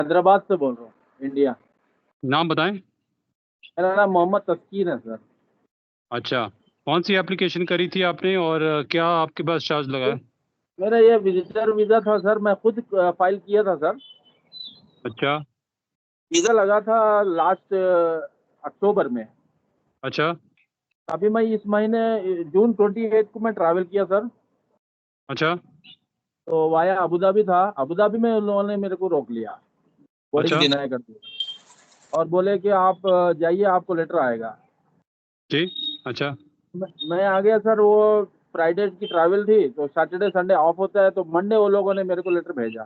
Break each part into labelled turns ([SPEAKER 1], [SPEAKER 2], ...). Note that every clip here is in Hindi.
[SPEAKER 1] हैदराबाद से बोल रहा हूँ, इंडिया।
[SPEAKER 2] नाम बताएं।
[SPEAKER 1] मेरा नाम मोहम्मद तस्कीर है सर।
[SPEAKER 2] अच्छा, कौन सी एप्लीकेशन करी थी आपने और क्या आपके पास चार्ज लगा है?
[SPEAKER 1] मेरा ये विजिटर वीज़ा था सर, मैं खुद फाइल किया था सर।
[SPEAKER 2] अच्छा।
[SPEAKER 1] वीज़ा लगा था लास्ट अक्टूबर में।
[SPEAKER 2] अच्छा।
[SPEAKER 1] अभी मैं इस महीने जून 28 को मैं ट्रैवल किया सर।
[SPEAKER 2] अच्छा।
[SPEAKER 1] तो वाया अबू धाबी था, अबू धाबी में उन लोगों ने मेरे को रोक लिया, बोर्डिंग
[SPEAKER 2] अच्छा
[SPEAKER 1] डिनाई कर दिया और बोले कि आप जाइए, आपको लेटर आएगा।
[SPEAKER 2] जी। अच्छा।
[SPEAKER 1] मैं आ गया सर। वो फ्राइडे की ट्रैवल थी, तो सैटरडे संडे ऑफ होता है, तो मंडे वो लोगों ने मेरे को लेटर भेजा।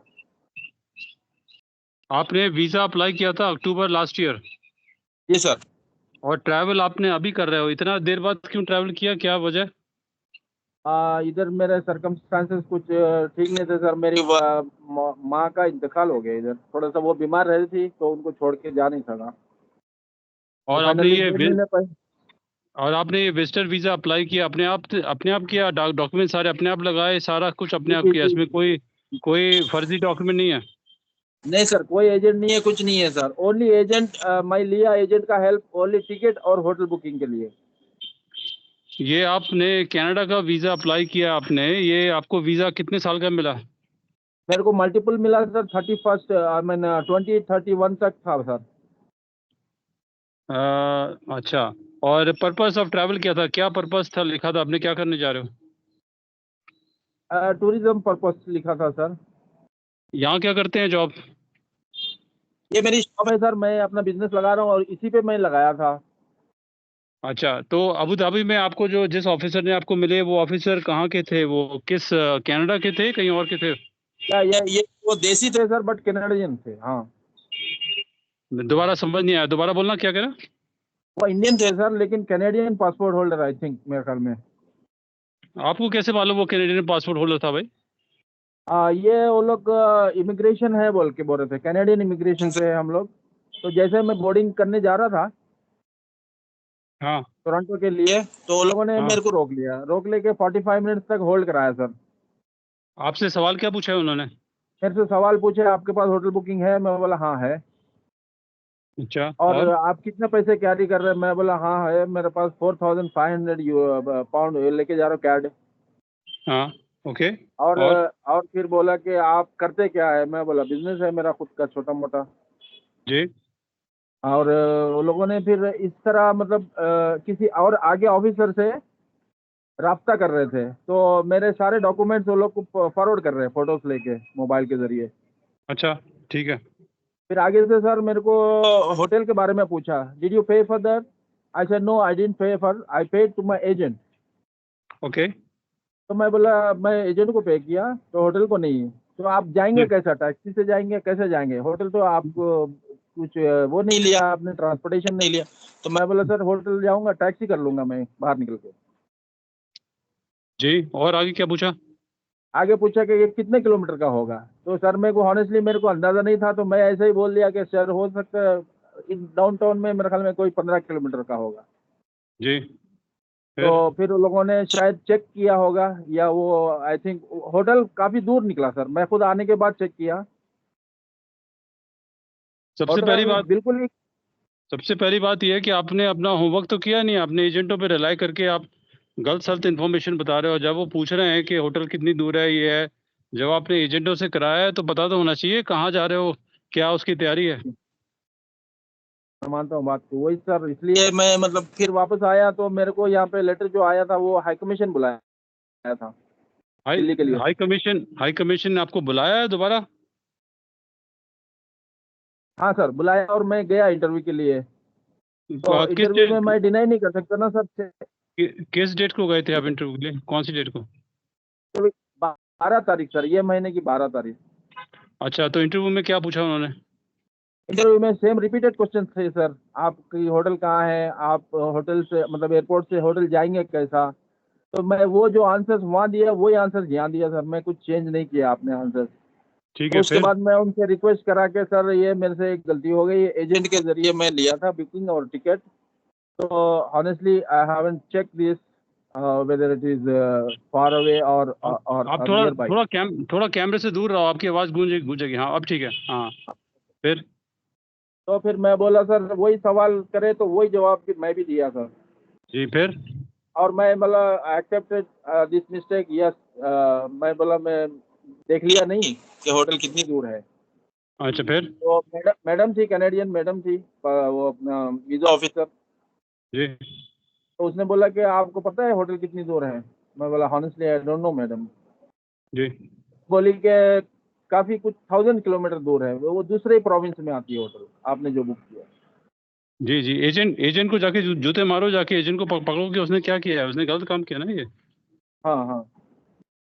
[SPEAKER 2] आपने वीज़ा अप्लाई किया था अक्टूबर लास्ट ईयर
[SPEAKER 1] जी सर।
[SPEAKER 2] और ट्रैवल आपने अभी कर रहे हो, इतना देर बाद क्यों ट्रैवल किया, क्या वजह?
[SPEAKER 1] इधर मेरे सरकमस्टांसेस कुछ ठीक नहीं थे सर। मेरी माँ का इंतकाल हो गया इधर, थोड़ा सा वो बीमार रह रही थी, तो उनको छोड़ के जा नहीं सका। तो
[SPEAKER 2] और आपने
[SPEAKER 1] फाइनली
[SPEAKER 2] ये
[SPEAKER 1] 1.5 महीने पहले।
[SPEAKER 2] और आपने ये विजिटर वीज़ा अप्लाई किया अपने आप किया, डॉक्यूमेंट सारे अपने आप लगाए, सारा कुछ अपने
[SPEAKER 1] जी
[SPEAKER 2] आप
[SPEAKER 1] जी
[SPEAKER 2] किया,
[SPEAKER 1] जी।
[SPEAKER 2] इसमें कोई कोई फर्जी डॉक्यूमेंट नहीं है?
[SPEAKER 1] नहीं सर, कोई एजेंट नहीं है, कुछ नहीं है सर। ओनली एजेंट मैं लिया एजेंट का हेल्प ओनली टिकट और होटल बुकिंग के लिए।
[SPEAKER 2] ये आपने कनाडा का वीज़ा अप्लाई किया आपने, ये आपको वीज़ा कितने साल का मिला?
[SPEAKER 1] मेरे को मल्टीपल मिला सर, 31 आई मीन 2031 तक था सर।
[SPEAKER 2] अच्छा। और पर्पस ऑफ ट्रैवल क्या था, क्या पर्पस था, लिखा था आपने क्या करने जा रहे हो?
[SPEAKER 1] टूरिज्म पर्पस लिखा था सर।
[SPEAKER 2] यहाँ क्या करते हैं जॉब?
[SPEAKER 1] ये मेरी शॉप है सर, मैं अपना बिजनेस लगा रहा हूँ और इसी पे मैं लगाया था।
[SPEAKER 2] अच्छा, तो अबू धाबी में आपको जो जिस ऑफिसर ने आपको मिले, वो ऑफिसर कहाँ के थे, वो किस कनाडा के थे, कहीं और के थे?
[SPEAKER 1] या ये वो देसी थे सर, बट कैनेडियन थे हाँ।
[SPEAKER 2] दोबारा समझ नहीं आया, दोबारा बोलना, क्या कह रहे हैं?
[SPEAKER 1] वो इंडियन थे सर, लेकिन Canadian passport holder I think, मेरे ख्याल में।
[SPEAKER 2] आपको कैसे मालूम वो कैनेडियन पासपोर्ट होल्डर था भाई?
[SPEAKER 1] ये वो लोग इमिग्रेशन है बोल के बोल रहे थे, कैनेडियन इमिग्रेशन से हम लोग। तो जैसे मैं बोर्डिंग करने जा रहा था
[SPEAKER 2] हाँ।
[SPEAKER 1] टोरंटो के लिए, तो वो लोगों ने
[SPEAKER 2] हाँ।
[SPEAKER 1] मेरे को रोक लिया, रोक लेके 45 मिनट्स तक होल्ड कराया सर।
[SPEAKER 2] आपसे सवाल क्या पूछा है उन्होंने?
[SPEAKER 1] मेरे से सवाल पूछे, आपके पास होटल बुकिंग है? मैं बोला हाँ है।
[SPEAKER 2] अच्छा।
[SPEAKER 1] और
[SPEAKER 2] और
[SPEAKER 1] आप कितने पैसे कैरी कर रहे हैं? मैं बोला हाँ है, मेरे पास 4500 पाउंड लेके जा रहा हूँ कैड।
[SPEAKER 2] हाँ। ओके।
[SPEAKER 1] और
[SPEAKER 2] और
[SPEAKER 1] और फिर बोला कि आप करते क्या है? मैं बोला बिजनेस है मेरा खुद का छोटा मोटा।
[SPEAKER 2] जी।
[SPEAKER 1] और वो लोगों ने फिर इस तरह मतलब किसी और आगे ऑफिसर से राब्ता कर रहे थे, तो मेरे सारे डॉक्यूमेंट्स वो लोग को फॉरवर्ड कर रहे हैं, फोटोज लेके मोबाइल के जरिए।
[SPEAKER 2] अच्छा, ठीक है।
[SPEAKER 1] फिर आगे से सर मेरे को होटल के बारे में पूछा, did you pay for that? I said no, I didn't pay for, I paid to my agent.
[SPEAKER 2] Okay.
[SPEAKER 1] तो मैं बोला मैं एजेंट को पे किया, तो होटल को नहीं। तो आप जाएंगे
[SPEAKER 2] जी।
[SPEAKER 1] कैसा? टैक्सी से जाएंगे? कैसे जाएंगे? होटल तो आपको कुछ वो नहीं लिया आपने, ट्रांसपोर्टेशन नहीं लिया। तो मैं बोला सर होटल जाऊंगा, टैक्सी कर लूंगा मैं बाहर निकल के।
[SPEAKER 2] जी, और आगे क्या पूछा?
[SPEAKER 1] आगे पूछा कि ये कितने किलोमीटर का होगा? तो सर मेरे को हॉनेस्टली मेरे को अंदाजा नहीं था, तो मैं ऐसे ही बोल दिया कि सर हो सकता है इन डाउनटाउन में मेरे ख्याल में कोई 15 किलोमीटर का होगा।
[SPEAKER 2] जी।
[SPEAKER 1] तो
[SPEAKER 2] फिर
[SPEAKER 1] फिर उन लोगों ने शायद चेक किया होगा, या वो आई थिंक होटल काफी दूर निकला सर, मैं खुद आने के बाद चेक किया।
[SPEAKER 2] सबसे पहली
[SPEAKER 1] होटल
[SPEAKER 2] बात
[SPEAKER 1] बिल्कुल ही।
[SPEAKER 2] सबसे पहली बात यह है कि आपने अपना होमवर्क तो किया नहीं, आपने एजेंटों पे रिलाई करके आप गलत सलत इन्फॉर्मेशन बता रहे हो। जब वो पूछ रहे हैं कि होटल कितनी दूर है, ये है, जब आपने एजेंटों से कराया है तो पता तो होना चाहिए कहाँ जा रहे हो, क्या उसकी तैयारी है।
[SPEAKER 1] मैं मानता हूँ बात को, वही सर, इसलिए मैं मतलब फिर वापस आया, तो मेरे को यहाँ पे लेटर जो आया था वो हाई कमीशन बुलाया था
[SPEAKER 2] हाई
[SPEAKER 1] दिल्ली के लिए।
[SPEAKER 2] हाई कमीशन ने आपको बुलाया है दोबारा?
[SPEAKER 1] हाँ सर बुलाया, और मैं गया इंटरव्यू के लिए। तो
[SPEAKER 2] किस
[SPEAKER 1] इंटरव्यू में
[SPEAKER 2] डेट
[SPEAKER 1] मैं डिनाई नहीं कर सकता ना सर।
[SPEAKER 2] किस डेट को गए थे आप इंटरव्यू के लिए, कौन सी डेट को?
[SPEAKER 1] 12 तारीख सर, ये महीने की 12 तारीख।
[SPEAKER 2] अच्छा, तो इंटरव्यू में क्या पूछा उन्होंने?
[SPEAKER 1] इंटरव्यू में सेम रिपीटेड क्वेश्चन थे सर। आपकी होटल कहाँ है? आप होटल से मतलब एयरपोर्ट से होटल जाएंगे कैसा? तो मैं वो जो आंसर्स वहाँ दिया वही आंसर्स यहाँ दिया सर, मैं कुछ चेंज नहीं किया आपने आंसर्स।
[SPEAKER 2] ठीक
[SPEAKER 1] तो
[SPEAKER 2] है।
[SPEAKER 1] उसके
[SPEAKER 2] फिर
[SPEAKER 1] बाद मैं उनसे रिक्वेस्ट करा के सर ये मेरे से एक गलती हो गई, एजेंट के जरिए मैं लिया था बुकिंग और टिकट। तो honestly I haven't checked this whether it is far away
[SPEAKER 2] आप
[SPEAKER 1] or
[SPEAKER 2] आप
[SPEAKER 1] or
[SPEAKER 2] थोड़ा
[SPEAKER 1] nearby.
[SPEAKER 2] थोड़ा कैमरे से दूर रहो, आपकी आवाज़ गूंजेगी। हाँ, अब ठीक है। हाँ। फिर
[SPEAKER 1] तो फिर मैं बोला सर वही सवाल करे तो वही जवाब भी मैं भी दिया सर।
[SPEAKER 2] जी फिर
[SPEAKER 1] और मैं मतलब एक्सेप्टेड दिस मिस्टेक यस। मैं बोला मैं देख लिया नहीं कि होटल कितनी दूर है।
[SPEAKER 2] अच्छा फिर
[SPEAKER 1] तो मैडम मैडम थी, कनेडियन मैडम थी, वो अपना वीज़ा ऑफिसर।
[SPEAKER 2] जी
[SPEAKER 1] तो उसने बोला कि आपको पता है होटल कितनी दूर है? मैं बोला honestly I don't know madam.
[SPEAKER 2] जी
[SPEAKER 1] बोली कि काफ़ी कुछ 1000 किलोमीटर दूर है, वो दूसरे प्रोविंस में आती है होटल आपने जो बुक किया।
[SPEAKER 2] जी जी एजेंट एजेंट को जाके जूते मारो, जाके एजेंट को पकड़ो कि उसने क्या किया है, उसने गलत काम किया ना ये।
[SPEAKER 1] हाँ हाँ।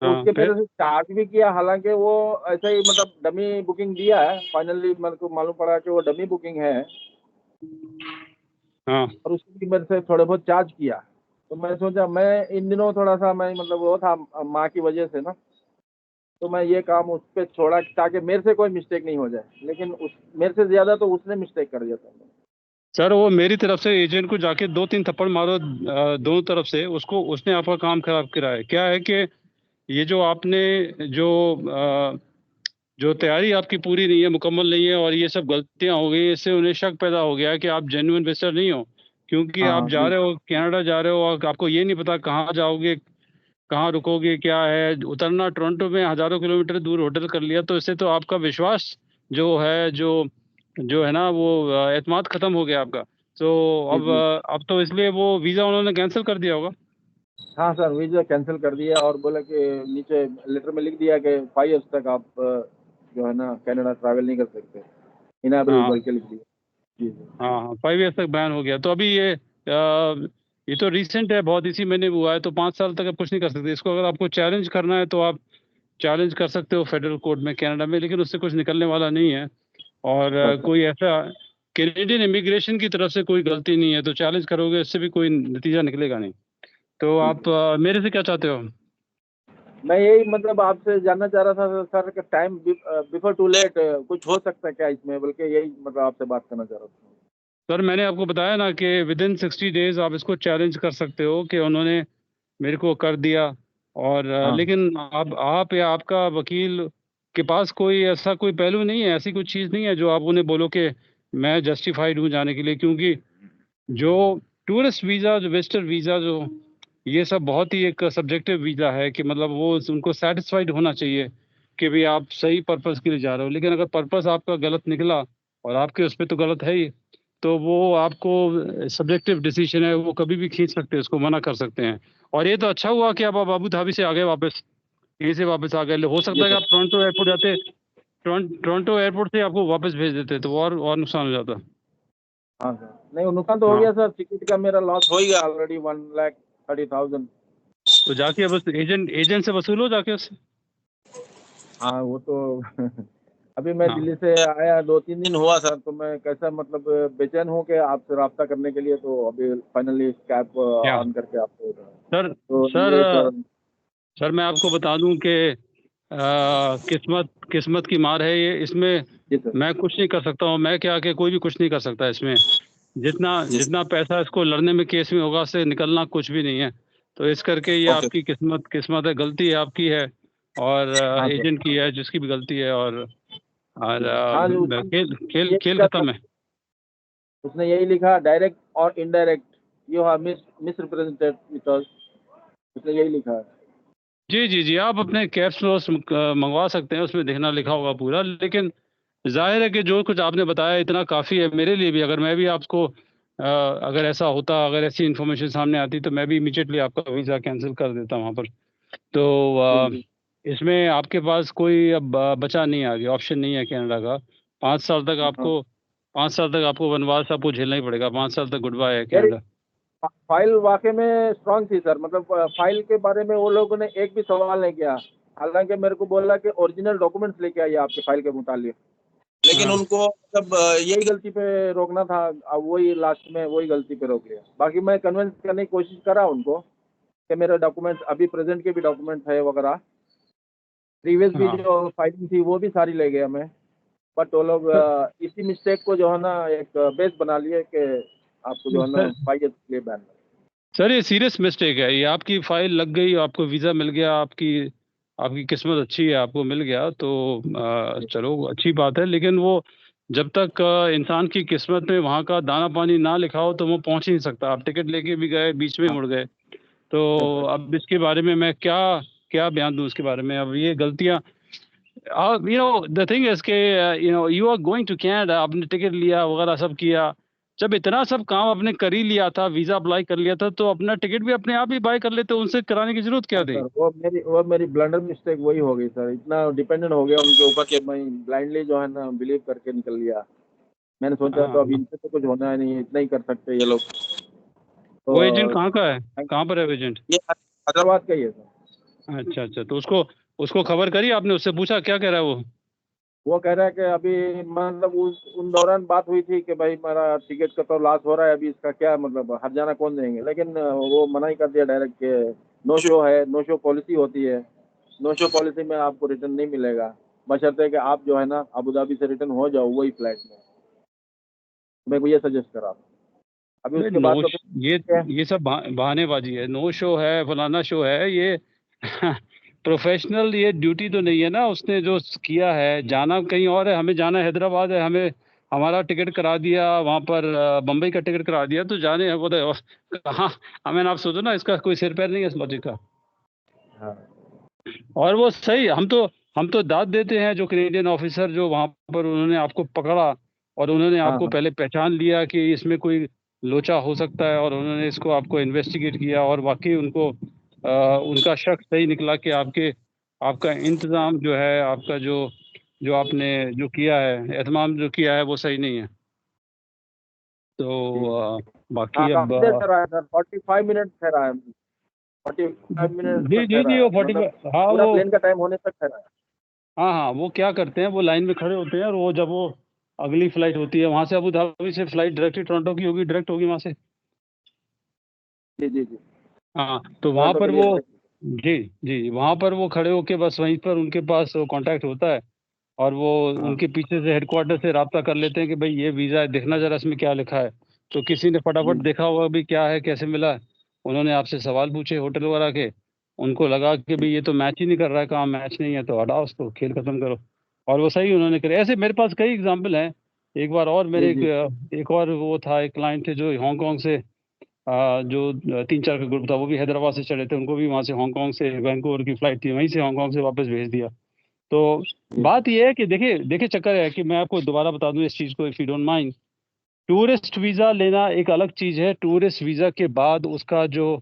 [SPEAKER 1] तो
[SPEAKER 2] हाँ
[SPEAKER 1] उसके फिर
[SPEAKER 2] फिर
[SPEAKER 1] उसे चार्ज भी किया, हालांकि वो ऐसा ही मतलब डमी बुकिंग दिया है। फाइनली मेरे को मालूम पड़ा कि वो डमी बुकिंग है
[SPEAKER 2] हाँ
[SPEAKER 1] और उसकी मेरे से थोड़े बहुत चार्ज किया। तो मैं सोचा, मैं इन दिनों थोड़ा सा मैं मतलब वो था माँ की वजह से ना, तो मैं ये काम उस पर छोड़ा ताकि मेरे से कोई मिस्टेक नहीं हो जाए। लेकिन उस मेरे से ज़्यादा तो उसने मिस्टेक कर दिया था।
[SPEAKER 2] सर, वो मेरी तरफ से एजेंट को जाके 2-3 थप्पड़ मारो, दोनों तरफ से। उसको उसने आपका काम खराब करा है। क्या है कि ये जो आपने जो अ, जो तैयारी आपकी पूरी नहीं है, मुकम्मल नहीं है, और ये सब गलतियां हो गई, इससे उन्हें शक पैदा हो गया है कि आप जेन्युइन विजिटर नहीं हो। क्योंकि
[SPEAKER 1] हाँ
[SPEAKER 2] आप
[SPEAKER 1] हाँ
[SPEAKER 2] जा
[SPEAKER 1] जी।
[SPEAKER 2] रहे हो, कनाडा जा रहे हो, और आपको ये नहीं पता कहाँ जाओगे, कहाँ रुकोगे, क्या है। उतरना टोरंटो में, हज़ारों किलोमीटर दूर होटल कर लिया, तो इससे तो आपका विश्वास जो है, जो जो है ना, वो एतमाद ख़त्म हो गया आपका। तो
[SPEAKER 1] जी
[SPEAKER 2] अब
[SPEAKER 1] जी।
[SPEAKER 2] अब तो इसलिए वो वीज़ा उन्होंने कैंसिल कर दिया होगा।
[SPEAKER 1] हाँ सर, वीज़ा कैंसिल कर दिया और बोला कि नीचे लेटर में लिख दिया कि 5 ईयर्स तक आप जो है ना कनाडा ट्रैवल नहीं कर सकते। इनेबल
[SPEAKER 2] हाँ
[SPEAKER 1] बोल के लिख दिया। जी जी।
[SPEAKER 2] हाँ हाँ, 5 ईयर्स तक बैन हो गया। तो अभी ये तो रिसेंट है, बहुत इसी महीने में हुआ है, तो 5 साल तक आप कुछ नहीं कर सकते इसको। अगर आपको चैलेंज करना है तो आप चैलेंज कर सकते हो फेडरल कोर्ट में कनाडा में, लेकिन उससे कुछ निकलने वाला नहीं है। और
[SPEAKER 1] अच्छा।
[SPEAKER 2] कोई ऐसा कैनेडियन इमिग्रेशन की तरफ से कोई गलती नहीं है, तो चैलेंज करोगे इससे भी कोई नतीजा निकलेगा नहीं। तो
[SPEAKER 1] जी
[SPEAKER 2] आप
[SPEAKER 1] जी।
[SPEAKER 2] मेरे से क्या चाहते हो?
[SPEAKER 1] मैं यही मतलब आपसे जानना चाह रहा था सर कि टाइम बिफोर टू लेट कुछ हो सकता है क्या इसमें, बल्कि यही मतलब आपसे बात करना चाह रहा था।
[SPEAKER 2] सर, मैंने आपको बताया ना कि विदिन 60 डेज आप इसको चैलेंज कर सकते हो कि उन्होंने मेरे को कर दिया। और
[SPEAKER 1] हाँ
[SPEAKER 2] लेकिन आप या आपका वकील के पास कोई ऐसा कोई पहलू नहीं है, ऐसी कोई चीज़ नहीं है जो आप उन्हें बोलो कि मैं जस्टिफाइड हूँ जाने के लिए। क्योंकि जो टूरिस्ट वीज़ा, जो विजिटर वीज़ा, जो ये सब बहुत ही एक सब्जेक्टिव वीज़ा है कि मतलब वो उनको सेटिस्फाइड होना चाहिए कि भाई आप सही पर्पस के लिए जा रहे हो। लेकिन अगर पर्पस आपका गलत निकला, और आपके उस पर तो गलत है ही, तो वो आपको सब्जेक्टिव डिसीजन है, वो कभी भी खींच सकते हैं, उसको मना कर सकते हैं। और ये तो अच्छा हुआ कि आप अबू धाबी से आ गए वापस, यहीं से वापस आ गए। हो
[SPEAKER 1] जी
[SPEAKER 2] सकता है कि
[SPEAKER 1] सर।
[SPEAKER 2] आप टोरंटो एयरपोर्ट जाते, टोरंटो एयरपोर्ट से आपको वापस भेज देते, तो और नुकसान हो जाता।
[SPEAKER 1] हाँ सर, नहीं नुकसान तो हो
[SPEAKER 2] हाँ,
[SPEAKER 1] गया सर, टिकट का मेरा लॉस हो ही गया ऑलरेडी 1,30,000।
[SPEAKER 2] तो जाके बस एजेंट एजेंट से वसूलो जाके उससे।
[SPEAKER 1] हाँ वो तो अभी मैं
[SPEAKER 2] हाँ
[SPEAKER 1] दिल्ली से आया 2-3 दिन हुआ सर, तो मैं कैसा मतलब बेचैन हूँ कि आपसे राब्ता करने के लिए। तो अभी फाइनली कैब
[SPEAKER 2] क्या
[SPEAKER 1] ऑन करके आपको
[SPEAKER 2] सर
[SPEAKER 1] तो
[SPEAKER 2] सर
[SPEAKER 1] ये सर।
[SPEAKER 2] सर मैं आपको बता दूं कि किस्मत किस्मत की मार है ये, इसमें
[SPEAKER 1] जी सर।
[SPEAKER 2] मैं कुछ नहीं कर सकता हूँ। मैं क्या कि कोई भी कुछ नहीं कर सकता इसमें। जितना
[SPEAKER 1] जी
[SPEAKER 2] जितना
[SPEAKER 1] सर।
[SPEAKER 2] पैसा इसको लड़ने में, केस में होगा, उससे निकलना कुछ भी नहीं है। तो इस करके ये
[SPEAKER 1] ओके।
[SPEAKER 2] आपकी किस्मत किस्मत है, गलती है आपकी है, और
[SPEAKER 1] हाँ सर।
[SPEAKER 2] एजेंट की है, जिसकी भी गलती है। और
[SPEAKER 1] जी हाँ जी,
[SPEAKER 2] खेल खेल
[SPEAKER 1] ये
[SPEAKER 2] खेल
[SPEAKER 1] लिखा सर,
[SPEAKER 2] खत्म है।
[SPEAKER 1] उसने यही लिखा डायरेक्ट और indirect you have misrepresented with us. उसने यही लिखा है।
[SPEAKER 2] जी जी जी, आप अपने कैश फ्लोस मंगवा सकते हैं, उसमें देखना लिखा होगा पूरा। लेकिन जाहिर है कि जो कुछ आपने बताया इतना काफ़ी है मेरे लिए भी। अगर मैं भी आपको अगर ऐसा होता, अगर ऐसी इन्फॉर्मेशन सामने आती, तो मैं भी इमीडिएटली आपका वीज़ा कैंसिल कर देता वहाँ पर। तो
[SPEAKER 1] जी जी।
[SPEAKER 2] इसमें आपके पास कोई अब बचा नहीं, आगे ऑप्शन नहीं है कनाडा का। 5 साल तक
[SPEAKER 1] हाँ
[SPEAKER 2] आपको 5 साल तक आपको वनवास आपको झेलना ही पड़ेगा। 5 साल तक गुड बाय है
[SPEAKER 1] मेरी
[SPEAKER 2] कनाडा।
[SPEAKER 1] फाइल वाकई में स्ट्रांग थी सर, मतलब फाइल के बारे में वो लोगों ने एक भी सवाल नहीं किया। हालांकि मेरे को बोला कि ओरिजिनल डॉक्यूमेंट्स लेके आइए आपके फाइल के मुतालिक, लेकिन
[SPEAKER 2] हाँ
[SPEAKER 1] उनको मतलब यही गलती पे रोकना था। अब वही लास्ट में वही गलती पे रोक लिया। बाकी मैं कन्विंस करने की कोशिश करा उनको कि मेरे डॉक्यूमेंट्स अभी प्रेजेंट के भी डॉक्यूमेंट्स है वगैरह, प्रीवियस भी
[SPEAKER 2] हाँ
[SPEAKER 1] जो फाइलिंग थी वो भी सारी ले गया मैं। बट वो लोग इसी मिस्टेक को जो है ना एक बेस बना लिए कि आपको जो है ना
[SPEAKER 2] सर
[SPEAKER 1] 5 ईयर के लिए बैन।
[SPEAKER 2] सर, ये सीरियस मिस्टेक है। ये आपकी फाइल लग गई, आपको वीज़ा मिल गया, आपकी आपकी किस्मत अच्छी है, आपको मिल गया, तो चलो अच्छी बात है। लेकिन वो जब तक इंसान की किस्मत में वहाँ का दाना पानी ना लिखा हो तो वो पहुँच ही नहीं सकता। आप टिकट लेके भी गए, बीच में मुड़ गए। तो अब इसके बारे में मैं क्या क्या बयान दूँ इसके बारे में? अब ये गलतियाँ द थिंग इज़ के you are going to Canada, आपने टिकट लिया वगैरह सब किया। जब इतना सब काम आपने कर ही लिया था, वीज़ा अप्लाई कर लिया था, तो अपना टिकट भी अपने आप ही बाय कर लेते, उनसे कराने की ज़रूरत क्या थी?
[SPEAKER 1] सर वो मेरी ब्लंडर मिस्टेक वही हो गई सर, इतना डिपेंडेंट हो गया उनके ऊपर कि मैं ब्लाइंडली जो है ना बिलीव करके निकल लिया। मैंने सोचा तो अब
[SPEAKER 2] हाँ,
[SPEAKER 1] इनसे तो कुछ होना नहीं है, इतना ही कर सकते हैं ये लोग।
[SPEAKER 2] वो एजेंट
[SPEAKER 1] तो
[SPEAKER 2] कहाँ का है? कहाँ पर है वो एजेंट?
[SPEAKER 1] ये हैदराबाद का ही है सर।
[SPEAKER 2] अच्छा, अच्छा, तो उसको उसको खबर करी आपने? उससे पूछा क्या कह रहा है वो?
[SPEAKER 1] वो कह रहा है कि अभी मतलब उन दौरान बात हुई थी कि भाई मेरा टिकट का तो लॉस हो रहा है, अभी इसका क्या मतलब हर्जाना कौन देंगे, लेकिन वो मना ही कर दिया डायरेक्ट के नो शो है, नो शो पॉलिसी होती है, नो शो पॉलिसी में आपको रिटर्न नहीं मिलेगा, बशर्ते कि आप जो है ना अबू धाबी से रिटर्न हो जाओ वही फ्लाइट में। मैं को ये सजेस्ट करा अभी
[SPEAKER 2] नहीं,
[SPEAKER 1] उसके बाद तो
[SPEAKER 2] ये सब बहानेबाजी है। नो शो है, फलाना शो है, ये प्रोफेशनल ये ड्यूटी तो नहीं है ना। उसने जो किया है, जाना कहीं और है, हमें जाना हैदराबाद है, हमें हमारा टिकट करा दिया वहाँ पर, बम्बई का टिकट करा दिया, तो जाने वो तो कहाँ। हमें आप सोचो ना, इसका कोई सिर पैर नहीं है इस लॉजिक का।
[SPEAKER 1] हाँ
[SPEAKER 2] और वो सही, हम तो दाद देते हैं जो कैनेडियन ऑफिसर जो वहाँ पर उन्होंने आपको पकड़ा और उन्होंने
[SPEAKER 1] हाँ
[SPEAKER 2] आपको
[SPEAKER 1] हाँ
[SPEAKER 2] पहले पहचान लिया कि इसमें कोई लोचा हो सकता है, और उन्होंने इसको आपको इन्वेस्टिगेट किया, और वाकई उनको उनका शक सही निकला कि आपका इंतज़ाम जो है, आपका जो जो आपने जो किया है, एहतमाम जो किया है, वो सही नहीं है।
[SPEAKER 1] ठीक।
[SPEAKER 2] तो
[SPEAKER 1] हाँ
[SPEAKER 2] बाकी अब
[SPEAKER 1] काफी देर ठहरा है सर, 45 मिनट ठहरा है, 45 मिनट
[SPEAKER 2] जी,
[SPEAKER 1] तक
[SPEAKER 2] जी,
[SPEAKER 1] ठहरा
[SPEAKER 2] जी,
[SPEAKER 1] है,
[SPEAKER 2] वो
[SPEAKER 1] मतलब
[SPEAKER 2] 45, हाँ,
[SPEAKER 1] पूरा
[SPEAKER 2] वो,
[SPEAKER 1] प्लेन का टाइम होने तक ठहरा है।
[SPEAKER 2] हाँ, हाँ, वो क्या करते हैं, वो लाइन में खड़े होते हैं, और वो जब वो अगली फ्लाइट होती है वहां से, अबू धाबी से फ्लाइट डायरेक्टली टोरंटो की होगी, डायरेक्ट होगी वहां से।
[SPEAKER 1] जी जी जी।
[SPEAKER 2] हाँ, तो वहां
[SPEAKER 1] टोरंटो के
[SPEAKER 2] पर
[SPEAKER 1] लिए
[SPEAKER 2] वो,
[SPEAKER 1] direct।
[SPEAKER 2] जी, जी, वहां पर वो खड़े होके बस वहीं पर उनके पास कांटेक्ट होता है, और वो
[SPEAKER 1] हाँ
[SPEAKER 2] उनके पीछे से हेडक्वार्टर से राब्ता कर लेते हैं कि भाई ये वीज़ा है, देखना जरा इसमें क्या लिखा है। तो किसी ने
[SPEAKER 1] जी
[SPEAKER 2] फटाफट देखा होगा भी क्या है, कैसे मिला है। उन्होंने आपसे सवाल पूछे होटल वाला के, उनको लगा कि भाई ये तो मैच ही नहीं कर रहा है, काम मैच नहीं है, तो हटाओ उसको, खेल खत्म करो। और वो सही उन्होंने करे। ऐसे मेरे पास कई एग्जाम्पल हैं। एक बार और
[SPEAKER 1] जी
[SPEAKER 2] मेरे
[SPEAKER 1] जी।
[SPEAKER 2] एक और वो था, एक क्लाइंट थे जो हांगकांग से, जो 3-4 का ग्रुप था, वो भी हैदराबाद से चले थे, उनको भी वहाँ से हांगकांग से वैंकूवर की फ्लाइट थी, वहीं से हांगकांग से वापस भेज दिया। तो
[SPEAKER 1] जी
[SPEAKER 2] बात ये है कि देखिए देखिए चक्कर है कि मैं आपको दोबारा बता दूं इस चीज़ को, if you don't mind. Tourist visa लेना एक अलग चीज़ है, टूरिस्ट वीज़ा के बाद उसका जो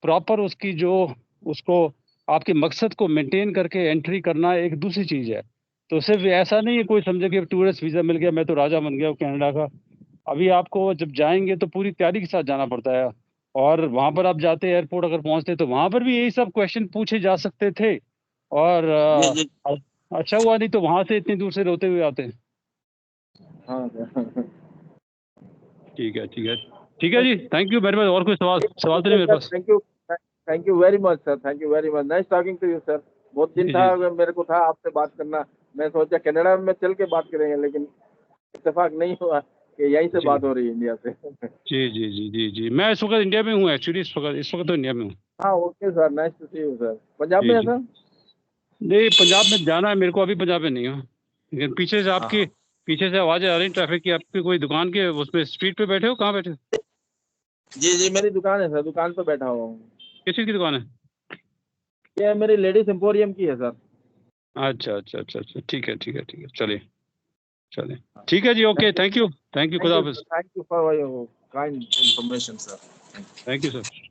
[SPEAKER 2] प्रॉपर उसकी जो उसको आपके मकसद को मेंटेन करके एंट्री करना एक दूसरी चीज़ है। तो सिर्फ ऐसा नहीं है कोई समझे कि टूरिस्ट वीज़ा मिल गया मैं तो राजा बन गया कनाडा का। अभी आपको जब जाएँगे तो पूरी तैयारी के साथ जाना पड़ता है, और वहाँ पर आप जाते एयरपोर्ट अगर पहुँचते तो वहाँ पर भी यही सब क्वेश्चन पूछे जा सकते थे, और
[SPEAKER 1] जी जी।
[SPEAKER 2] अच्छा हुआ नहीं तो वहाँ से इतनी दूर से रोते हुए आते।
[SPEAKER 1] हाँ सर।
[SPEAKER 2] ठीक है, ठीक है। ठीक है जी, थैंक यू वेरी मच। और कोई सवाल सवाल तो नहीं
[SPEAKER 1] ओके
[SPEAKER 2] मेरे
[SPEAKER 1] सर,
[SPEAKER 2] पास?
[SPEAKER 1] Thank you very much sir, thank you very much, nice talking to you sir. बहुत दिन
[SPEAKER 2] जी,
[SPEAKER 1] था
[SPEAKER 2] जी।
[SPEAKER 1] मेरे को था आपसे बात करना, मैं सोचा कनाडा में चल के बात करेंगे, लेकिन इत्तेफाक नहीं हुआ कि यहीं से
[SPEAKER 2] जी,
[SPEAKER 1] बात हो रही है इंडिया से।
[SPEAKER 2] जी, जी, जी, जी, जी। मैं इस वक़्त इंडिया में हूँ एक्चुअली, इस वक़्त तो इंडिया में हूँ।
[SPEAKER 1] हाँ okay sir, nice to see you sir. Punjab
[SPEAKER 2] ji,
[SPEAKER 1] में है
[SPEAKER 2] जी।
[SPEAKER 1] सर?
[SPEAKER 2] नहीं, पंजाब में जाना है मेरे को, अभी पंजाब में नहीं हूँ। लेकिन
[SPEAKER 1] हाँ हाँ।
[SPEAKER 2] पीछे से आवाज़ें आ रही ट्रैफ़िक की, आपकी कोई दुकान के उसपे स्ट्रीट पे बैठे हो, कहाँ बैठे हो?
[SPEAKER 1] जी जी, मेरी दुकान है सर, दुकान पे बैठा हुआ हूँ।
[SPEAKER 2] किस चीज़ की दुकान है?
[SPEAKER 1] ये मेरी लेडीज एम्पोरियम की है सर।
[SPEAKER 2] अच्छा, अच्छा, अच्छा, अच्छा। ठीक है, ठीक है, ठीक है। चलिए, चलिए। ठीक है जी, ओके,
[SPEAKER 1] थैंक
[SPEAKER 2] थैंक यू, खुदा
[SPEAKER 1] यू
[SPEAKER 2] हाफ़िज़।
[SPEAKER 1] Sir, thank you for your kind information sir.
[SPEAKER 2] Thank you sir.